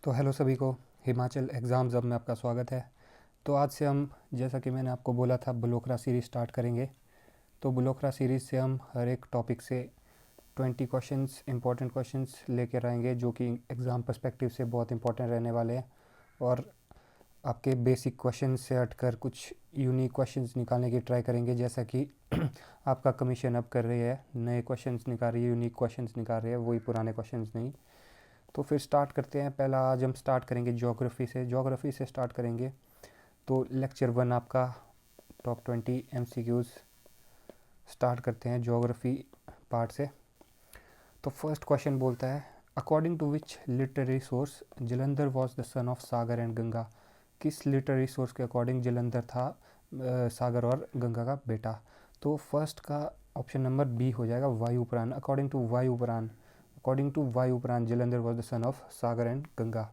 तो हेलो सभी को। हिमाचल एग्ज़ाम्स अब में आपका स्वागत है। तो आज से हम, जैसा कि मैंने आपको बोला था, ब्लोकरा सीरीज़ स्टार्ट करेंगे। तो ब्लोकरा सीरीज़ से हम हर एक टॉपिक से 20 क्वेश्चंस, इंपॉर्टेंट क्वेश्चंस लेकर आएंगे जो कि एग्ज़ाम पर्सपेक्टिव से बहुत इंपॉर्टेंट रहने वाले हैं। और आपके बेसिक क्वेश्चन से हटकर कुछ यूनिक क्वेश्चंस निकालने की ट्राई करेंगे, जैसा कि आपका कमीशन अब कर रही है, नए क्वेश्चंस निकाल रही है, यूनिक क्वेश्चंस निकाल रही है, वही पुराने क्वेश्चंस नहीं। तो फिर स्टार्ट करते हैं। पहला आज हम स्टार्ट करेंगे ज्योग्राफ़ी से स्टार्ट करेंगे। तो लेक्चर 1 आपका टॉप 20 MCQs स्टार्ट करते हैं ज्योग्राफ़ी पार्ट से। तो फर्स्ट क्वेश्चन बोलता है, according to which literary source Jalandhar was the son of Sagar and Ganga. किस लिटरेरी सोर्स के अकॉर्डिंग जलंधर था सागर और गंगा का बेटा। तो फर्स्ट का ऑप्शन नंबर बी हो जाएगा, Vayupurana. According to Vayupurana Jalandhar was the son of Sagar and Ganga.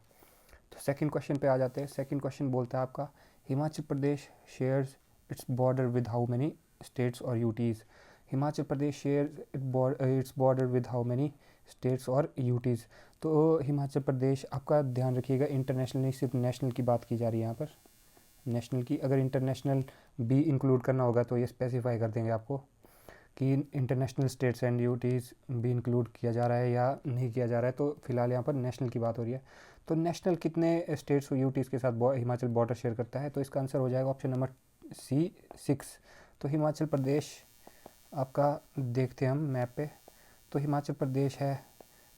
तो सेकंड क्वेश्चन पे आ जाते हैं। सेकंड क्वेश्चन बोलता है आपका, Himachal Pradesh shares its border with how many states और UTs. Himachal Pradesh share its border with how many states और यूटीज़। तो हिमाचल प्रदेश, आपका ध्यान रखिएगा, इंटरनेशनल नहीं, सिर्फ नेशनल की बात की जा रही है यहाँ पर। नेशनल की, अगर इंटरनेशनल भी इंक्लूड करना होगा तो ये स्पेसिफाई कर देंगे आपको कि इंटरनेशनल स्टेट्स एंड यूटीज़ भी इंक्लूड किया जा रहा है या नहीं किया जा रहा है। तो फिलहाल यहाँ पर नेशनल की बात हो रही है। तो नेशनल कितने स्टेट्स और यूटीज़ के साथ हिमाचल बॉर्डर शेयर करता है, तो इसका आंसर हो जाएगा ऑप्शन नंबर सी, 6। तो हिमाचल प्रदेश आपका, देखते हैं हम मैप पे। तो हिमाचल प्रदेश है,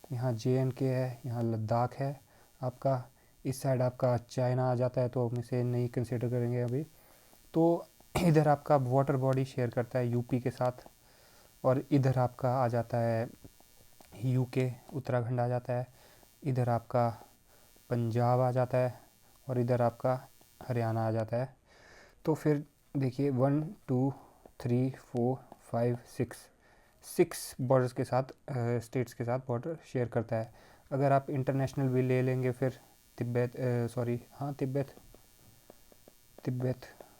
यहाँ JNK है, यहाँ लद्दाख है आपका, इस साइड आपका चाइना आ जाता है, तो हम इसे नहीं कंसिडर करेंगे अभी। तो इधर आपका वाटर बॉडी शेयर करता है यूपी के साथ, और इधर आपका आ जाता है UK, उत्तराखंड आ जाता है, इधर आपका पंजाब आ जाता है, और इधर आपका हरियाणा आ जाता है। तो फिर देखिए, 1 2 3 4 5 6, 6 बॉर्डर्स के साथ, स्टेट्स के साथ बॉर्डर शेयर करता है। अगर आप इंटरनेशनल भी ले लेंगे फिर तिब्बत, सॉरी हाँ, Tibet,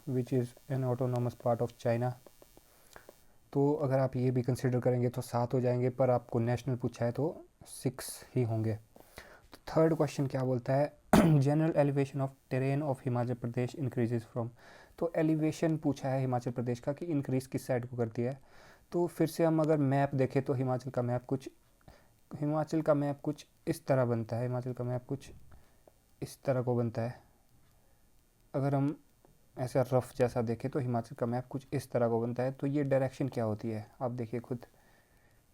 which is an autonomous part of China. तो अगर आप ये भी कंसिडर करेंगे तो 7 हो जाएंगे, पर आपको नेशनल पूछा है तो 6 ही होंगे। तो थर्ड क्वेश्चन क्या बोलता है, general elevation of terrain of Himachal Pradesh increases from. तो एलिवेशन पूछा है हिमाचल प्रदेश का कि इंक्रीज किस साइड को करती है। तो फिर से हम अगर मैप देखें तो हिमाचल का मैप कुछ इस तरह बनता है। हिमाचल का मैप कुछ इस तरह को बनता है। अगर हम ऐसा रफ जैसा देखें तो हिमाचल का मैप कुछ इस तरह को बनता है। तो ये डायरेक्शन क्या होती है आप देखिए खुद,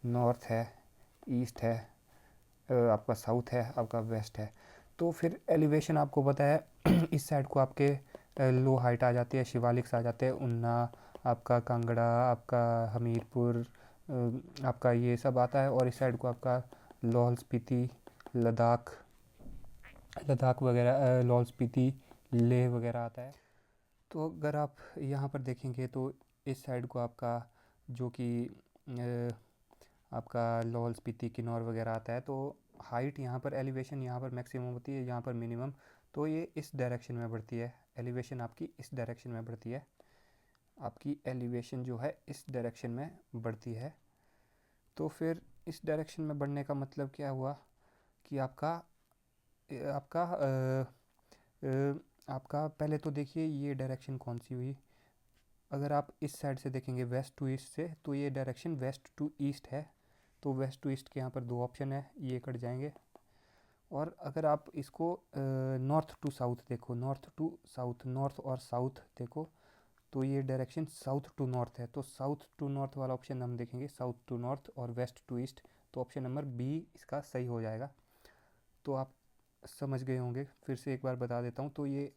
नॉर्थ है, ईस्ट है, आपका साउथ है, आपका वेस्ट है। तो फिर एलिवेशन आपको पता है इस साइड को आपके लो हाइट आ जाती है, शिवालिक्स आ जाते हैं, उन्ना, आपका कांगड़ा, आपका हमीरपुर, आपका ये सब आता है। और इस साइड को आपका लाहौल स्पीति, लद्दाख, वगैरह, लाहौल स्पीति, लेह वगैरह आता है। तो अगर आप यहाँ पर देखेंगे तो इस साइड को आपका, जो कि आपका लाहौल स्पीति, किन्नौर वगैरह आता है। तो हाइट यहाँ पर, एलिवेशन यहाँ पर मैक्सिमम होती है, यहाँ पर मिनिमम। तो ये इस डायरेक्शन में बढ़ती है, एलिवेशन आपकी इस डायरेक्शन में बढ़ती है। आपकी एलिवेशन जो है इस डायरेक्शन में बढ़ती है। तो फिर इस डायरेक्शन में बढ़ने का मतलब क्या हुआ कि आपका आपका आपका पहले तो देखिए ये डायरेक्शन कौन सी हुई। अगर आप इस साइड से देखेंगे वेस्ट टू ईस्ट से, तो ये डायरेक्शन वेस्ट टू ईस्ट है। तो वेस्ट टू ईस्ट के यहाँ पर दो ऑप्शन है, ये कट जाएंगे। और अगर आप इसको नॉर्थ टू साउथ देखो, नॉर्थ और साउथ देखो, तो ये डायरेक्शन साउथ टू नॉर्थ है। तो साउथ टू नॉर्थ वाला ऑप्शन हम देखेंगे, साउथ टू नॉर्थ और वेस्ट टू ईस्ट। तो ऑप्शन नंबर बी इसका सही हो जाएगा। तो आप समझ गए होंगे, फिर से एक बार बता देता हूँ। तो ये,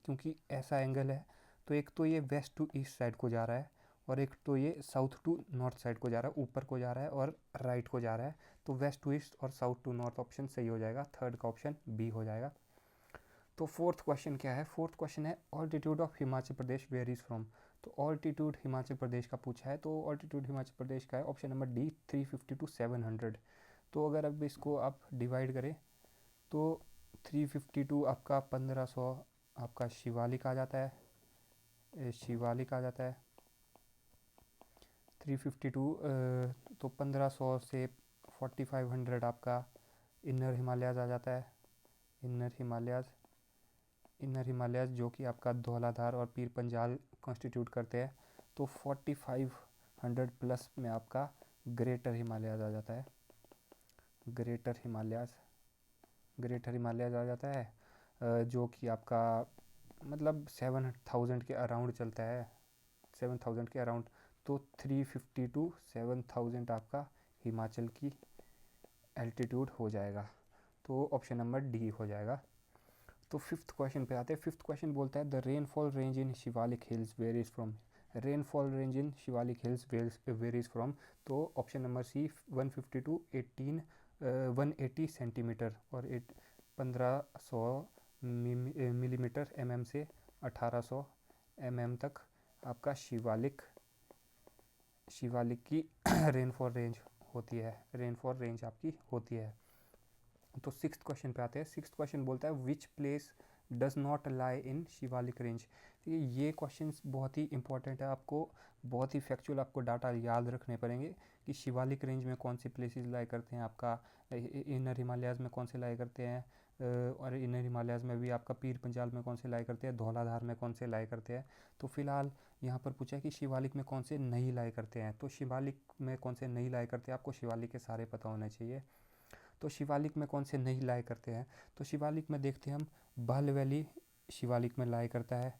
क्योंकि ऐसा एंगल है, तो एक तो ये वेस्ट टू ईस्ट साइड को जा रहा है, और एक तो ये साउथ टू नॉर्थ साइड को जा रहा है, ऊपर को जा रहा है और राइट को जा रहा है। तो वेस्ट टू ईस्ट और साउथ टू नॉर्थ ऑप्शन सही हो जाएगा, थर्ड का ऑप्शन बी हो जाएगा। तो फोर्थ क्वेश्चन क्या है, फोर्थ क्वेश्चन है, altitude of Himachal Pradesh varies from. तो ऑल्टीट्यूड हिमाचल प्रदेश का पूछा है। तो ऑल्टीट्यूड हिमाचल प्रदेश का है ऑप्शन नंबर डी, 350 to 700। तो अगर अब इसको आप डिवाइड करें तो 352 आपका 1500, आपका शिवालिक आ जाता है, शिवालिक आ जाता है 352। तो 1500 से 4500 आपका इनर हिमालयाज आ जाता है। इनर हिमालयाज़ जो कि आपका धौलाधार और पीर पंजाल कॉन्स्टिट्यूट करते हैं। तो 4500 प्लस में आपका ग्रेटर हिमालयाज़ आ जाता है। ग्रेटर हिमालयाज़ आ जाता है, जो कि आपका मतलब 7000 के अराउंड चलता है, 7000 के अराउंड। तो 350 टू 7000 आपका हिमाचल की एल्टीट्यूड हो जाएगा। तो ऑप्शन नंबर डी हो जाएगा। तो फिफ्थ क्वेश्चन पे आते हैं। फिफ्थ क्वेश्चन बोलता है the rainfall range in Shivalik hills varies from. Rainfall range in Shivalik hills varies from. तो option number C 150 to 180 centimetre और 1500 मिलीमीटर से 1800 तक आपका शिवालिक की रेनफॉल रेंज आपकी होती है। तो सिक्स्थ क्वेश्चन पे आते हैं। सिक्स्थ क्वेश्चन बोलता है which place does not lie in Shivalik range. ये क्वेश्चंस बहुत ही इंपॉर्टेंट है, आपको बहुत ही फैक्चुअल आपको डाटा याद रखने पड़ेंगे कि शिवालिक रेंज में कौन से प्लेसेस लाई करते हैं, आपका इनर हिमालयाज़ में कौन से लाई करते हैं, और इनर हिमालयाज़ में भी आपका पीर पंजाल में कौन से लाई करते हैं, धौलाधार में कौन से लाई करते हैं। तो फिलहाल यहाँ पर पूछा है कि शिवालिक में कौन से नहीं लाई करते हैं। तो शिवालिक में कौन से नहीं लाई करते हैं, आपको शिवालिक के सारे पता होने चाहिए। तो शिवालिक में कौन से नहीं लाई करते हैं, तो शिवालिक में देखते हैं हम, बाल वैली शिवालिक में लाई करता है,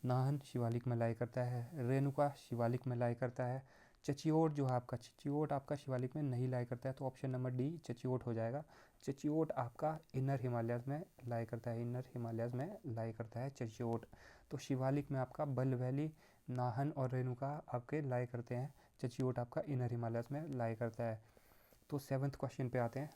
नाहन शिवालिक में लाई करता है, रेणुका शिवालिक में लाई करता है, चचियोट जो है आपका, चचियोट आपका शिवालिक में नहीं लाई करता है। तो ऑप्शन नंबर डी चचियोट हो जाएगा। चचियोट आपका इनर हिमालयाज़ में लाई करता है, इनर हिमालयाज़ में लाई करता है चचियोट। तो शिवालिक में आपका बल वैली, नाहन और रेणुका आपके लाई करते हैं, चचियोट आपका इनर हिमालयाज़ में लाई करता है। तो सेवन्थ क्वेश्चन पे आते हैं।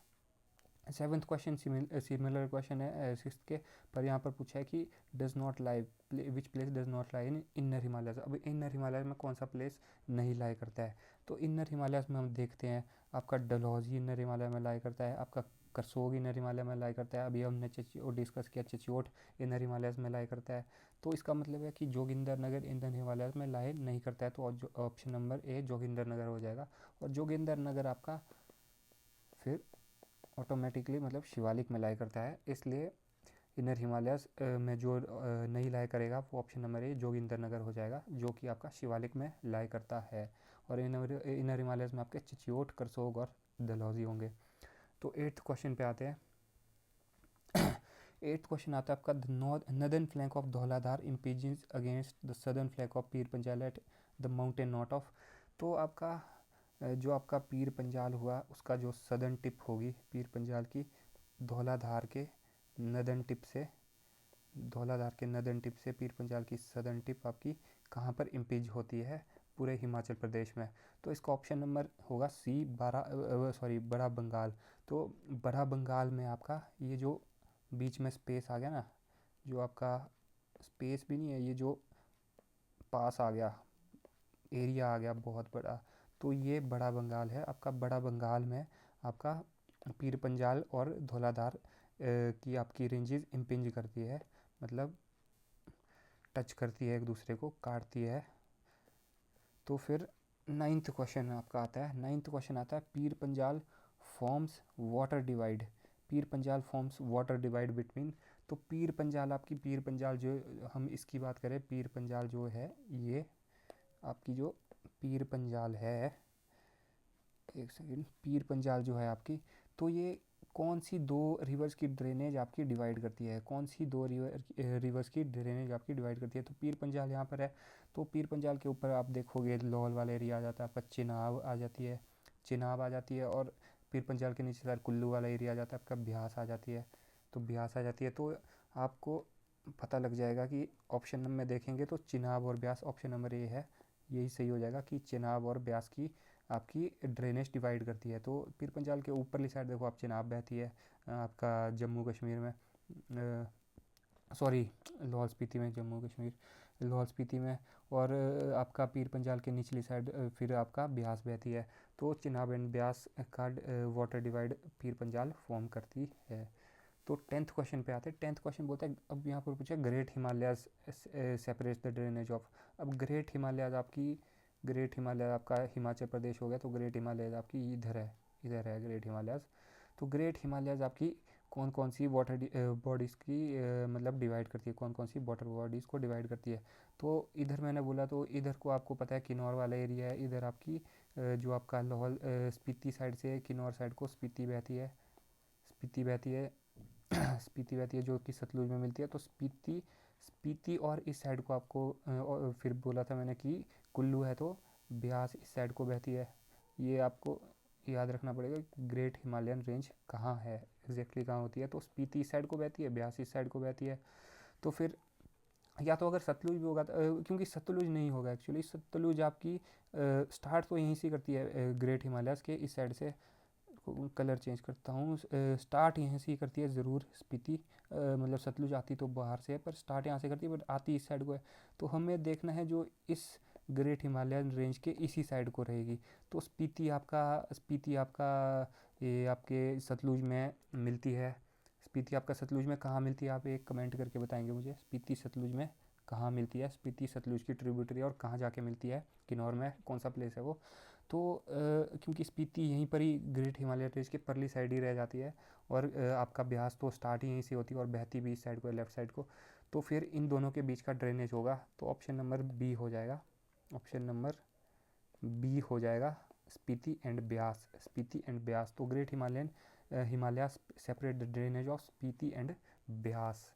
सेवन्थ क्वेश्चन सिमिलर क्वेश्चन है सिक्स के, पर यहाँ पर पूछा है कि does not lie, which place does not lie in inner Himalayas. अब इनर हिमालयाज में कौन सा प्लेस नहीं लाई करता है, तो इनर हिमालयाज में हम देखते हैं आपका डलहौजी इनर हिमालय में लाई करता है, आपका करसोग इनर हिमालय में लाई करता है, अभी हमने चचियोट डिस्कस किया, चचियोट इनर हिमालयाज में लाई करता है। तो इसका मतलब है कि जोगिंदर नगर इनर हिमालयाज में लाई नहीं करता है। तो ऑप्शन नंबर ए जोगिंदर नगर हो जाएगा। और जोगिंदर नगर आपका फिर ऑटोमेटिकली मतलब शिवालिक में लाई करता है, इसलिए इनर हिमालयाज़ में जो नहीं लाई करेगा वो ऑप्शन नंबर ए जोगिंदर नगर हो जाएगा, जो कि आपका शिवालिक में लाई करता है। और इनर हिमालयाज़ में आपके चिचियोट, करसोग और डलहौजी होंगे। तो एट्थ क्वेश्चन पे आते हैं। एट्थ क्वेश्चन आता है आपका northern flank of Dhauladhar impinges against the southern flank of Pir Panjal at the mountain knot of. तो आपका जो आपका पीर पंजाल हुआ उसका जो सदर्न टिप होगी पीर पंजाल की, धौलाधार के नदर्न टिप से, धौलाधार के नदर्न टिप से पीर पंजाल की सदर्न टिप आपकी कहाँ पर इम्पीज होती है, पूरे हिमाचल प्रदेश में। तो इसका ऑप्शन नंबर होगा सी बड़ा बंगाल। तो बड़ा बंगाल में आपका ये जो बीच में स्पेस आ गया ना, जो आपका स्पेस भी नहीं है, ये जो पास आ गया, एरिया आ गया बहुत बड़ा, तो ये बड़ा बंगाल है आपका। बड़ा बंगाल में आपका पीर पंजाल और धौलाधार की आपकी रेंजेस इम्पिंज करती है, मतलब टच करती है, एक दूसरे को काटती है। तो फिर नाइन्थ क्वेश्चन आपका आता है। नाइन्थ क्वेश्चन आता है पीर Panjal forms water divide. Pir Panjal forms water divide between. तो पीर पंजाल आपकी, पीर पंजाल जो हम इसकी बात करें, पीर पंजाल जो है ये आपकी जो पीर पंजाल है, एक सेकेंड, पीर पंजाल जो है आपकी, तो ये कौन सी दो रिवर्स की ड्रेनेज आपकी डिवाइड करती है, कौन सी दो रिवर्स की ड्रेनेज आपकी डिवाइड करती है। तो पीर पंजाल यहाँ पर है, तो पीर पंजाल के ऊपर आप देखोगे लाहौल वाला एरिया आ जाता है आपका, चिनाब आ जाती है, चिनाब आ जाती है, और पीर पंजाल के नीचे साइड कुल्लू वाला एरिया आ जाता है आपका, ब्यास आ जाती है, तो ब्यास आ जाती है। तो आपको पता लग जाएगा कि ऑप्शन नंबर में देखेंगे तो चिनाब और ब्यास, ऑप्शन नंबर ए है, यही सही हो जाएगा कि चिनाब और ब्यास की आपकी ड्रेनेज डिवाइड करती है। तो पीर पंजाल के ऊपरली साइड देखो आप, चिनाब बहती है आपका जम्मू कश्मीर में, सॉरी लाहौल स्पीति में, जम्मू कश्मीर लाहौल स्पीति में, और आपका पीर पंजाल के निचली साइड फिर आपका ब्यास बहती है। तो चिनाब एंड ब्यास का water divide Pir Panjal form करती है। तो टेंथ क्वेश्चन पे आते हैं। टेंथ क्वेश्चन बोलता है, अब यहाँ पर पूछा great Himalayas separate the drainage of. अब ग्रेट हिमालयाज आपकी, ग्रेट हिमालय आपका हिमाचल प्रदेश हो गया, तो ग्रेट हिमालयाज आपकी इधर है, इधर है ग्रेट हिमालयाज। तो ग्रेट हिमालयाज आपकी कौन कौन सी वाटर बॉडीज़ की मतलब डिवाइड करती है, कौन कौन सी वाटर बॉडीज़ को डिवाइड करती है। तो इधर मैंने बोला तो इधर को आपको पता है किन्नौर वाला एरिया है, इधर आपकी जो आपका लाहौल स्पीति साइड से किन्नौर साइड को स्पीति बहती है, स्पीति बहती है स्पीति बहती है जो कि सतलुज में मिलती है। तो स्पीति स्पीति और इस साइड को आपको और फिर बोला था मैंने कि कुल्लू है तो ब्यास इस साइड को बहती है। ये आपको याद रखना पड़ेगा कि ग्रेट हिमालयन रेंज कहाँ है, एग्जैक्टली कहाँ होती है। तो स्पीति इस साइड को बहती है, ब्यास इस साइड को बहती है। तो फिर या तो अगर सतलुज भी होगा क्योंकि सतलुज नहीं होगा एक्चुअली, सतलुज आपकी स्टार्ट तो यहीं से करती है ग्रेट हिमालयस के इस साइड से। कलर चेंज करता हूँ, स्टार्ट यहाँ से ही करती है ज़रूर स्पीति, मतलब सतलुज आती तो बाहर से है पर स्टार्ट यहाँ से करती है, बट आती इस साइड को है। तो हमें देखना है जो इस ग्रेट हिमालयन रेंज के इसी साइड को रहेगी। तो स्पीति आपका ये आपके सतलुज में मिलती है। स्पीति आपका सतलुज में कहाँ मिलती है, आप एक कमेंट करके बताएंगे मुझे, स्पीति सतलुज में कहाँ मिलती है, स्पीति सतलुज की ट्रिब्यूटरी और कहाँ जाके मिलती है, किन्नौर में कौन सा प्लेस है वो। तो क्योंकि स्पीति यहीं पर ही ग्रेट हिमालय रेंज के परली साइड ही रह जाती है, और आपका ब्यास तो स्टार्ट ही यहीं से होती है और बहती भी इस साइड को, लेफ्ट साइड को। तो फिर इन दोनों के बीच का ड्रेनेज होगा, तो ऑप्शन नंबर बी हो जाएगा, ऑप्शन नंबर बी हो जाएगा, स्पीति एंड ब्यास, स्पीति एंड ब्यास। तो great Himalaya separate the drainage of Spiti and Beas.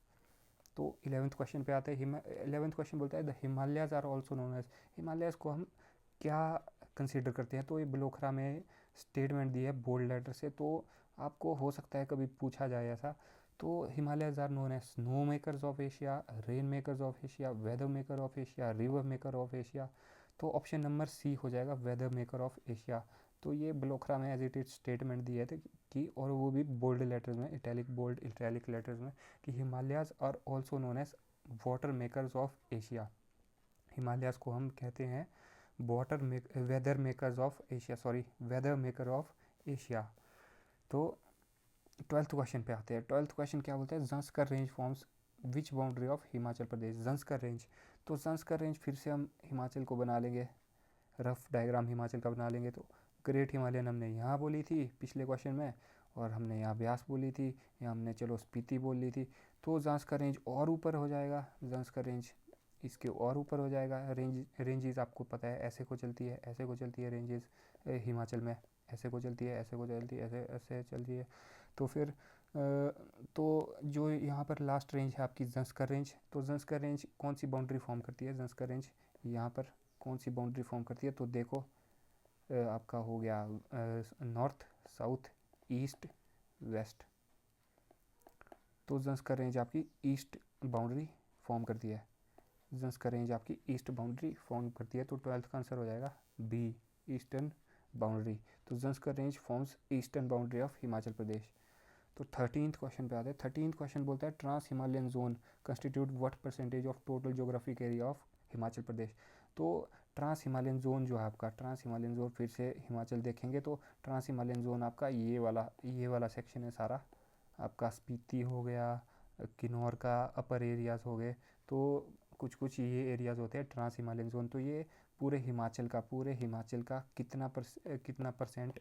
तो 11th क्वेश्चन पे आते हैं। 11th क्वेश्चन बोलता है the Himalayas are also known as, Himalayas को हम क्या कंसीडर करते हैं। तो ये ब्लोखरा में स्टेटमेंट दी है बोल्ड लेटर से, तो आपको हो सकता है कभी पूछा जाए ऐसा। तो Himalayas are known as snow makers of Asia, rain makers of Asia, weather maker of Asia, river maker of Asia. तो ऑप्शन नंबर सी हो जाएगा, वेदर मेकर ऑफ एशिया। तो ये ब्लोखरा में एज इट इज स्टेटमेंट दी है कि, और वो भी बोल्ड लेटर्स में, इटैलिक बोल्ड इटैलिक लेटर्स में, कि Himalayas are also known as water makers of Asia. Himalayas को हम कहते हैं weather makers of Asia, sorry weather maker of Asia. तो 12th क्वेश्चन पे आते हैं। 12th क्वेश्चन क्या बोलता है, Zanskar range forms which boundary of Himachal Pradesh. Zanskar range, तो ज़ंस्कर रेंज फिर से हम हिमाचल को बना लेंगे, रफ डायग्राम हिमाचल का बना लेंगे। तो ग्रेट हिमालयन हमने यहाँ बोली थी पिछले क्वेश्चन में, और हमने यहाँ ब्यास बोली थी, यहाँ हमने चलो स्पीति बोल ली थी। तो ज़ंस्कर रेंज और ऊपर हो जाएगा, ज़ंस्कर रेंज इसके और ऊपर हो जाएगा। रेंजेस आपको पता है ऐसे को चलती है, ऐसे को चलती है रेंजेस हिमाचल में, ऐसे को चलती है, ऐसे को चलती है, ऐसे ऐसे चलती है। तो फिर तो जो यहाँ पर लास्ट रेंज है आपकी ज़ंस्कर रेंज, तो ज़ंस्कर रेंज कौन सी बाउंड्री फॉर्म करती है, ज़ंस्कर रेंज यहाँ पर कौन सी बाउंड्री फॉर्म करती है। तो देखो आपका हो गया नॉर्थ, साउथ, ईस्ट, वेस्ट। तो ज़ंस्कर रेंज आपकी ईस्ट बाउंड्री फॉर्म करती है, ज़ंस्कर रेंज आपकी ईस्ट बाउंड्री फॉर्म करती है। तो 12th का आंसर हो जाएगा बी, ईस्टर्न बाउंड्री। तो Zanskar range forms eastern boundary of Himachal Pradesh. तो 13th क्वेश्चन पे आते हैं। 13th क्वेश्चन बोलता है trans Himalayan zone constitute what percentage of total geographic area of Himachal Pradesh. तो ट्रांस हिमालयन जोन जो है आपका, ट्रांस हिमालयन जोन फिर से हिमाचल देखेंगे तो ट्रांस हिमालयन जोन आपका ये वाला सेक्शन है सारा, आपका स्पीति हो गया, किन्नौर का अपर एरियाज़ हो गए, तो कुछ कुछ ये एरियाज़ होते हैं ट्रांस हिमालयन जोन। तो ये पूरे हिमाचल का कितना percent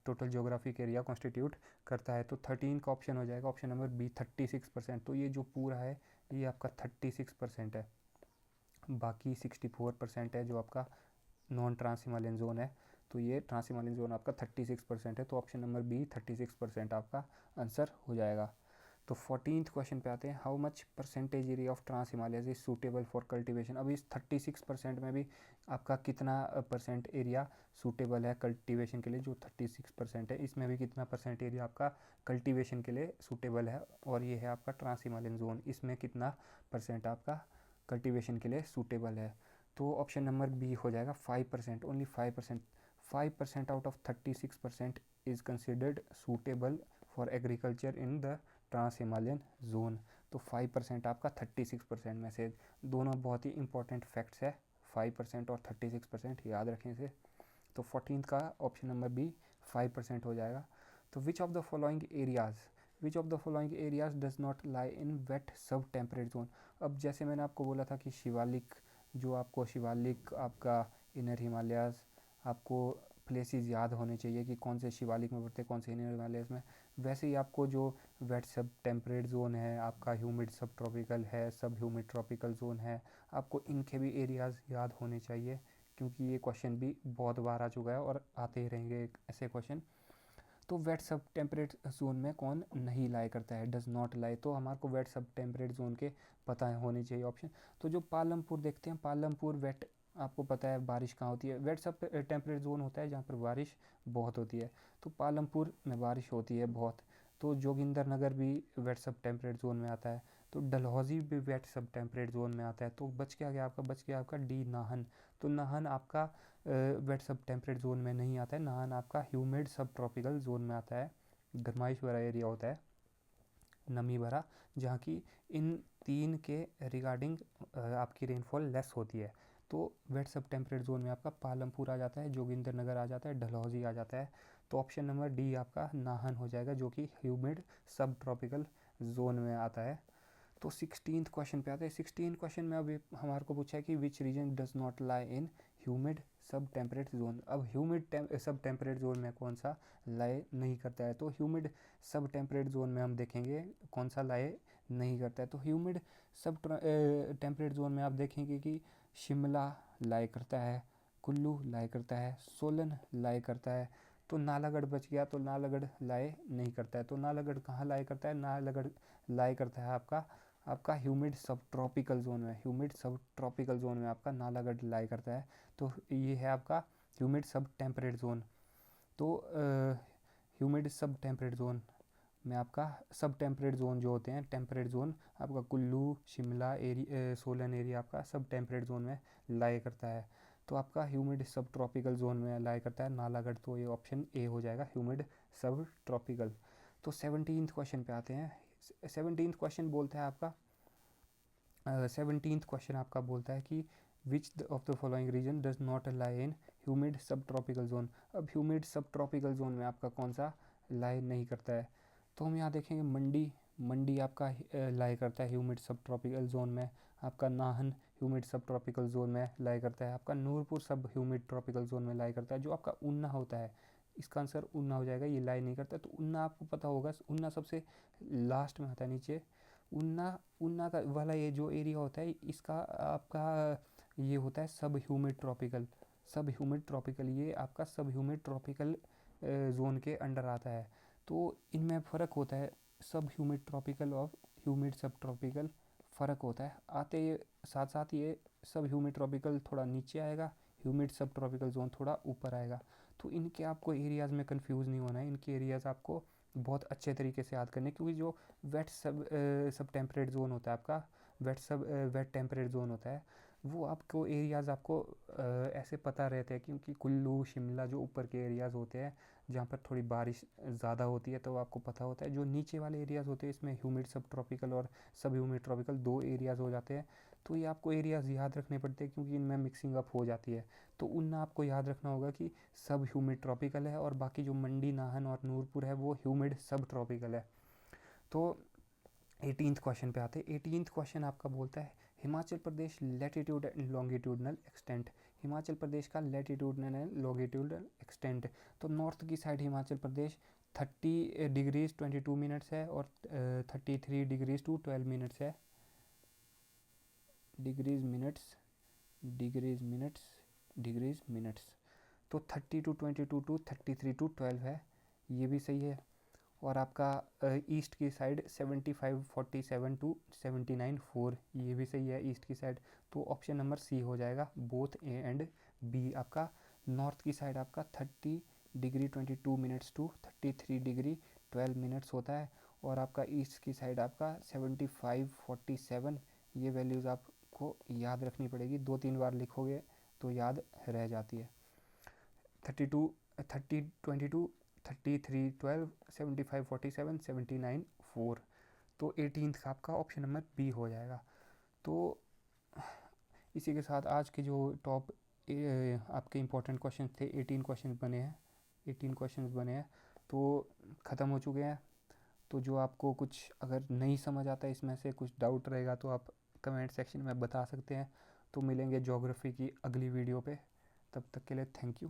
total geographic area constitute करता है। तो 13 का ऑप्शन हो जाएगा, ऑप्शन नंबर बी 36%। तो ये जो पूरा है ये आपका 36% है, बाकी 64% है जो आपका नॉन ट्रांस हिमालयन जोन है। तो ये ट्रांस हिमालयन जोन आपका 36% है। तो ऑप्शन नंबर बी 36% आपका आंसर हो जाएगा। तो 14th क्वेश्चन पे आते हैं, how much percentage area of trans Himalayas is suitable for cultivation. अब इस 36% में भी आपका कितना परसेंट एरिया सूटेबल है कल्टीवेशन के लिए, जो 36% है इसमें भी कितना परसेंट एरिया आपका कल्टीवेशन के लिए सूटेबल है, और ये है आपका ट्रांस हिमालयन जोन, इसमें कितना परसेंट आपका कल्टीवेशन के लिए सूटेबल है। तो ऑप्शन नंबर बी हो जाएगा 5%, only 5%। 5% out of 36% is considered suitable for agriculture in the trans Himalayan zone. तो 5% आपका 36% में से, दोनों बहुत ही इंपॉर्टेंट फैक्ट्स है, 5% और 36%, याद रखें इसे। तो 14th का ऑप्शन नंबर बी 5% हो जाएगा। तो which of the following areas does not lie in wet sub temperate zone. अब जैसे मैंने आपको बोला था कि शिवालिक आपका इनर हिमालयाज, आपको प्लेसेस याद होने चाहिए कि कौन से शिवालिक में पड़ते हैं, कौन से हिमालयस में। वैसे ही आपको जो वेट सब टेम्परेट जोन है, आपका ह्यूमिड सब ट्रॉपिकल है, सब ह्यूमिड ट्रॉपिकल जोन है, आपको इनके भी एरियाज़ याद होने चाहिए, क्योंकि ये क्वेश्चन भी बहुत बार आ चुका है और आते ही रहेंगे ऐसे क्वेश्चन। तो वेट सब टेम्परेट जोन में कौन नहीं लाई करता है, डज नॉट लाई, तो हमारे को वेट सब टेम्परेट जोन के पता होने चाहिए ऑप्शन। तो जो पालमपुर देखते हैं, पालमपुर वेट, आपको पता है बारिश कहाँ होती है, वेट सब टेम्परेट जोन होता है जहाँ पर बारिश बहुत होती है, तो पालमपुर में बारिश होती है बहुत। तो जोगिंदर नगर भी वेट सब टेम्परेट जोन में आता है। तो डलहौजी भी वेट सब टेम्परेट जोन में आता है। तो बच गया आपका, बच गया आपका डी, नाहन। तो नाहन आपका वेट सब टेम्परेट जोन में नहीं आता है, नाहन आपका ह्यूमिड सब ट्रॉपिकल जोन में आता है, गर्माइश भरा एरिया होता है, नमी भरा, जहाँ की इन तीन के रिगार्डिंग आपकी रेनफॉल लेस होती है। तो वेट सब टेम्परेट जोन में आपका पालमपुर आ जाता है, जोगिंदर नगर आ जाता है, डलहौजी आ जाता है। तो ऑप्शन नंबर डी आपका नाहन हो जाएगा, जो कि ह्यूमिड सब ट्रॉपिकल जोन में आता है। तो 16th क्वेश्चन पे आते हैं। 16th क्वेश्चन में अभी हमारे को पूछा है कि which region does not lie in humid सब टेम्परेट जोन। अब ह्यूमिड सब टेम्परेट जोन में कौन सा लाई नहीं करता है, तो ह्यूमिड सब टेम्परेट जोन में हम देखेंगे कौन सा लाई नहीं करता है। तो ह्यूमिड सब टेम्परेट जोन में आप देखेंगे कि शिमला लाई करता है, कुल्लू लाई करता है, सोलन लाई करता है। तो नालागढ़ बच गया, तो नालागढ़ लाई नहीं करता है। तो नालागढ़ कहाँ लाई करता है, नालागढ़ लाई करता है आपका ह्यूमिड सब ट्रॉपिकल जोन में, ह्यूमिड सब ट्रॉपिकल जोन में आपका नालागढ़ लाई करता है। तो ये है आपका ह्यूमिड सब टेम्परेट जोन। तो ह्यूमिड सब टेम्परेट जोन में आपका सब टेम्परेट जोन जो होते हैं, टेम्परेट जोन आपका कुल्लू, शिमला एरिया, सोलन एरिया आपका सब टेम्परेट जोन में लाई करता है। तो आपका ह्यूमिड सब ट्रॉपिकल जोन में लाई करता है नालागढ़। तो ये ऑप्शन ए हो जाएगा, ह्यूमिड सब ट्रॉपिकल। तो 17th क्वेश्चन पे आते हैं। 17th क्वेश्चन बोलता है आपका, 17th क्वेश्चन आपका बोलता है कि which of the following region does not lie in humid sub tropical zone. अब ह्यूमिड सब ट्रॉपिकल जोन में आपका कौन सा लाई नहीं करता है, तो हम यहाँ देखेंगे मंडी, मंडी आपका लाई करता है ह्यूमिड सब ट्रॉपिकल जोन में। आपका Nahan humid sub tropical zone में लाई करता है। आपका नूरपुर सब ह्यूमिड ट्रॉपिकल जोन में लाई करता है। जो आपका ऊना होता है, इसका आंसर ऊना हो जाएगा, ये लाई नहीं करता। तो ऊना आपको पता होगा, ऊना सबसे लास्ट में आता है नीचे। ऊना, ऊना का वाला ये जो एरिया होता है, इसका आपका ये होता है सब ह्यूमिड ट्रॉपिकल, सब ह्यूमिड ट्रॉपिकल, ये आपका सब ह्यूमिड ट्रॉपिकल जोन के अंडर आता है। तो इनमें फ़र्क होता है, सब ह्यूमिड ट्रॉपिकल और ह्यूमिड सब ट्रॉपिकल फ़र्क होता है। आते साथ साथ ये सब ह्यूमिड ट्रॉपिकल थोड़ा नीचे आएगा, ह्यूमिड सब ट्रॉपिकल जोन थोड़ा ऊपर आएगा। तो इनके आपको एरियाज़ में कंफ्यूज नहीं होना है, इनके एरियाज़ आपको बहुत अच्छे तरीके से याद करने, क्योंकि जो वेट सब टेम्परेट जोन होता है आपका, वेट टेम्परेट जोन होता है, वो आपको एरियाज़ आपको ऐसे पता रहते हैं, क्योंकि कुल्लू, शिमला जो ऊपर के एरियाज़ होते हैं जहाँ पर थोड़ी बारिश ज़्यादा होती है, तो आपको पता होता है। जो नीचे वाले एरियाज़ होते हैं, इसमें ह्यूमिड सब ट्रॉपिकल और सब ह्यूमिड ट्रॉपिकल दो एरियाज़ हो जाते हैं। तो ये आपको एरियाज़ याद रखने पड़ते हैं, क्योंकि इनमें मिक्सिंग अप हो जाती है। तो उनना आपको याद रखना होगा कि सब ह्यूमिड ट्रॉपिकल है, और बाकी जो मंडी, नाहन और नूरपुर है वो ह्यूमिड सब ट्रॉपिकल है। तो 18th क्वेश्चन पे आते हैं। 18th क्वेश्चन आपका बोलता है Himachal Pradesh latitude and longitudinal extent. Himachal Pradesh का लैटिट्यूडनल एंड लॉन्गिट्यूडनल एक्सटेंट। तो नॉर्थ की side Himachal Pradesh 30 degrees 22 minutes है, और 33 डिग्रीज टू 12 मिनट्स है, degrees minutes, degrees minutes, degrees minutes. तो 30 टू 22 टू 33 टू 12 है, ये भी सही है। और आपका ईस्ट की साइड 75-47 टू 79-4, ये भी सही है ईस्ट की साइड। तो ऑप्शन नंबर सी हो जाएगा, बोथ ए एंड बी। आपका नॉर्थ की साइड आपका 30 degree 22 minutes to 33 degree 12 minutes होता है, और आपका ईस्ट की साइड आपका 75-47, ये वैल्यूज़ आपको याद रखनी पड़ेगी, 2-3 बार लिखोगे तो याद रह जाती है। 32 30 22 33 12 75 47 79 4। तो 18th का आपका ऑप्शन नंबर बी हो जाएगा। तो इसी के साथ आज के जो टॉप आपके इम्पोर्टेंट क्वेश्चन थे, 18 क्वेश्चन बने हैं, 18 क्वेश्चन बने हैं, तो ख़त्म हो चुके हैं। तो जो आपको कुछ अगर नहीं समझ आता है, इसमें से कुछ डाउट रहेगा, तो आप कमेंट सेक्शन में बता सकते हैं। तो मिलेंगे ज्योग्राफी की अगली वीडियो पे, तब तक के लिए थैंक यू।